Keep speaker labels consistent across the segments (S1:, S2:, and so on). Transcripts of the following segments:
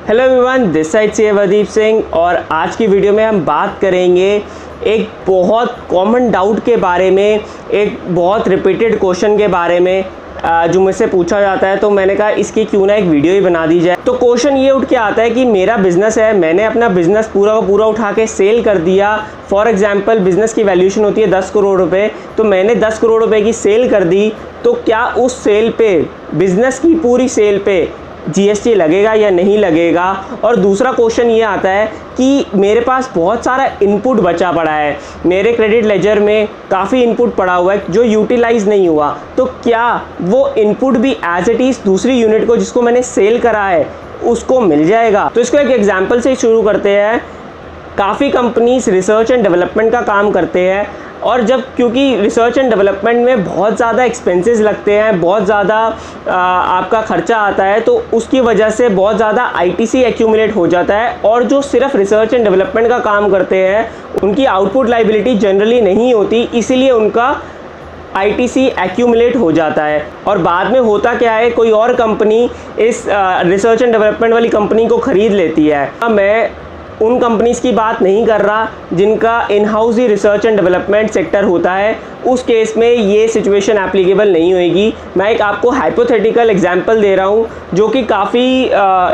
S1: Hello everyone, this side से वदीप सिंह और आज की वीडियो में हम बात करेंगे एक बहुत कॉमन डाउट के बारे में, एक बहुत रिपीटेड क्वेश्चन के बारे में जो मुझसे पूछा जाता है। तो मैंने कहा इसकी क्यों ना एक वीडियो ही बना दी जाए। तो क्वेश्चन ये उठ के आता है कि मेरा बिज़नेस है, मैंने अपना बिज़नेस पूरा उठा के सेल कर दिया। फॉर एग्जांपल बिज़नेस की वैल्यूएशन होती है 10 करोड़ रुपए, तो मैंने 10 करोड़ रुपए की सेल कर दी। तो क्या उस सेल पे, बिज़नेस की पूरी सेल पे जीएसटी लगेगा या नहीं लगेगा? और दूसरा क्वेश्चन ये आता है कि मेरे पास बहुत सारा इनपुट बचा पड़ा है, मेरे क्रेडिट लेजर में काफ़ी इनपुट पड़ा हुआ है जो यूटिलाइज नहीं हुआ, तो क्या वो इनपुट भी एज इट इज़ दूसरी यूनिट को जिसको मैंने सेल करा है उसको मिल जाएगा? तो इसको एक एग्जाम्पल से शुरू करते हैं। काफ़ी कंपनीज रिसर्च एंड डेवलपमेंट का काम करते हैं और जब क्योंकि रिसर्च एंड डेवलपमेंट में बहुत ज़्यादा एक्सपेंसेस लगते हैं, बहुत ज़्यादा आपका खर्चा आता है, तो उसकी वजह से बहुत ज़्यादा आईटीसी एक्यूमुलेट हो जाता है। और जो सिर्फ रिसर्च एंड डेवलपमेंट का काम करते हैं उनकी आउटपुट लायबिलिटी जनरली नहीं होती, इसीलिए उनका आईटीसी एक्यूमुलेट हो जाता है। और बाद में होता क्या है, कोई और कंपनी इस रिसर्च एंड डेवलपमेंट वाली कंपनी को ख़रीद लेती है। मैं उन कंपनीज़ की बात नहीं कर रहा जिनका in house he research and development sector होता है, उस केस में ये सिचुएशन एप्लीकेबल नहीं होएगी। मैं एक आपको हाइपोथेटिकल एग्जांपल दे रहा हूँ जो कि काफ़ी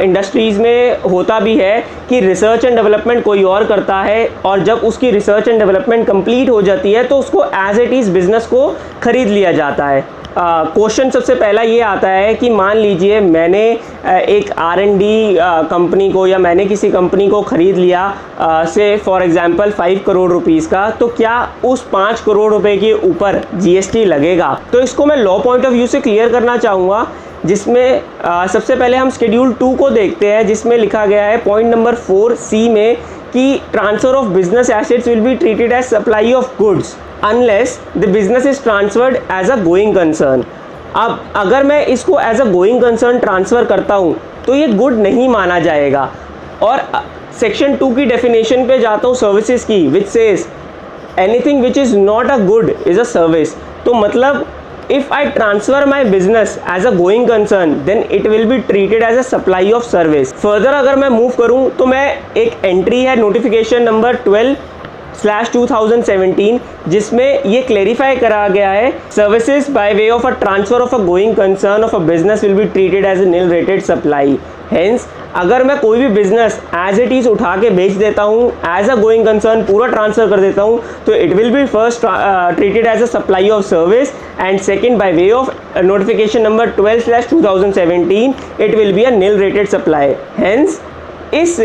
S1: इंडस्ट्रीज़ में होता भी है कि रिसर्च एंड डेवलपमेंट कोई और करता है और जब उसकी रिसर्च एंड डेवलपमेंट कंप्लीट हो जाती है तो उसको एज इट इज़ बिज़नेस को ख़रीद लिया जाता है। क्वेश्चन सबसे पहला ये आता है कि मान लीजिए मैंने एक R&D कंपनी को या मैंने किसी कंपनी को ख़रीद लिया से फॉर एग्जांपल 5 करोड़ रुपीस का, तो क्या उस 5 करोड़ रुपए के ऊपर जीएसटी लगेगा? तो इसको मैं लॉ पॉइंट ऑफ व्यू से क्लियर करना चाहूँगा, जिसमें सबसे पहले हम शेड्यूल 2 को देखते हैं, जिसमें लिखा गया है पॉइंट नंबर 4C में कि transfer of business assets will be treated as supply of goods unless the business is transferred as a going concern। अब अगर मैं इसको as a going concern transfer करता हूँ तो ये गुड नहीं माना जाएगा। और सेक्शन 2 की डेफिनेशन पे जाता हूँ सर्विसेज की, which says anything which is not a good is a service. तो मतलब if I transfer my business as a going concern then it will be treated as a supply of service. Further अगर मैं move करूँ तो मैं एक entry है notification number 12/2017 जिसमें ये क्लेरिफाई करा गया है, services by way of a transfer of a going concern of a business will be treated as a nil rated supply. Hence अगर मैं कोई भी बिजनेस एज इट इज़ उठा के बेच देता हूँ, एज अ गोइंग कंसर्न पूरा ट्रांसफर कर देता हूँ, तो it will be first treated as a supply of service and second by way of notification number 12/2017 it will be a nil rated supply. Hence इस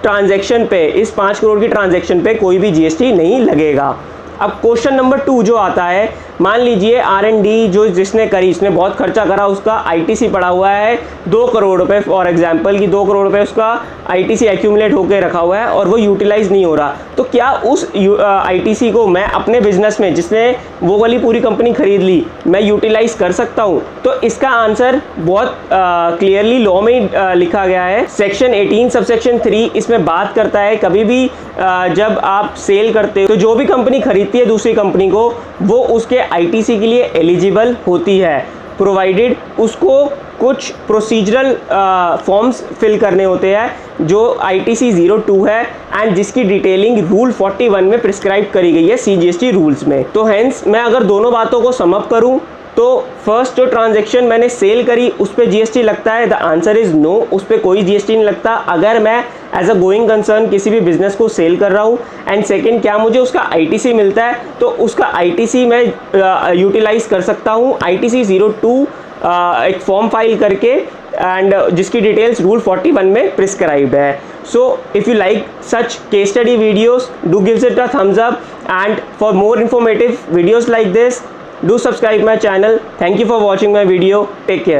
S1: ट्रांजैक्शन पे, इस 5 करोड़ की transaction पे कोई भी जीएसटी नहीं लगेगा। अब क्वेश्चन नंबर 2 जो आता है, मान लीजिए R&D जो जिसने करी, इसने बहुत खर्चा करा, उसका आईटीसी पड़ा हुआ है 2 करोड़ रुपए फॉर एग्जांपल कि 2 करोड़ रुपए उसका आईटीसी एक्यूमुलेट होकर रखा हुआ है और वो यूटिलाइज नहीं हो रहा। तो क्या उस आईटीसी को मैं अपने बिजनेस में, जिसने वो वाली पूरी कंपनी खरीद ली, मैं यूटिलाइज कर सकता हूँ? तो इसका आंसर बहुत क्लियरली लॉ में लिखा गया है। सेक्शन 18 सबसेक्शन 3 इसमें बात करता है कभी भी जब आप सेल करते हो तो जो भी कंपनी खरीदती है दूसरी कंपनी को, वो उसके आईटीसी के लिए एलिजिबल होती है, प्रोवाइडेड उसको कुछ प्रोसीजरल फॉर्म्स फिल करने होते हैं जो आईटीसी 02 है एंड जिसकी डिटेलिंग रूल 41 में प्रिस्क्राइब करी गई है सीजीएसटी रूल्स में। तो हेंस मैं अगर दोनों बातों को सम अप करूं तो फर्स्ट जो ट्रांजैक्शन मैंने सेल करी उस पर जीएसटी लगता है, द आंसर इज़ नो, उस पर कोई जीएसटी नहीं लगता अगर मैं एज अ गोइंग कंसर्न किसी भी बिजनेस को सेल कर रहा हूँ। एंड सेकंड, क्या मुझे उसका आईटीसी मिलता है? तो उसका आईटीसी मैं यूटिलाइज कर सकता हूँ आईटीसी 02 एक फॉर्म फाइल करके एंड जिसकी डिटेल्स रूल 41 में प्रिस्क्राइब्ड है। So if you like such case study videos do gives it a thumbs up and for more informative videos like this do subscribe my channel. Thank you for watching my video. Take care.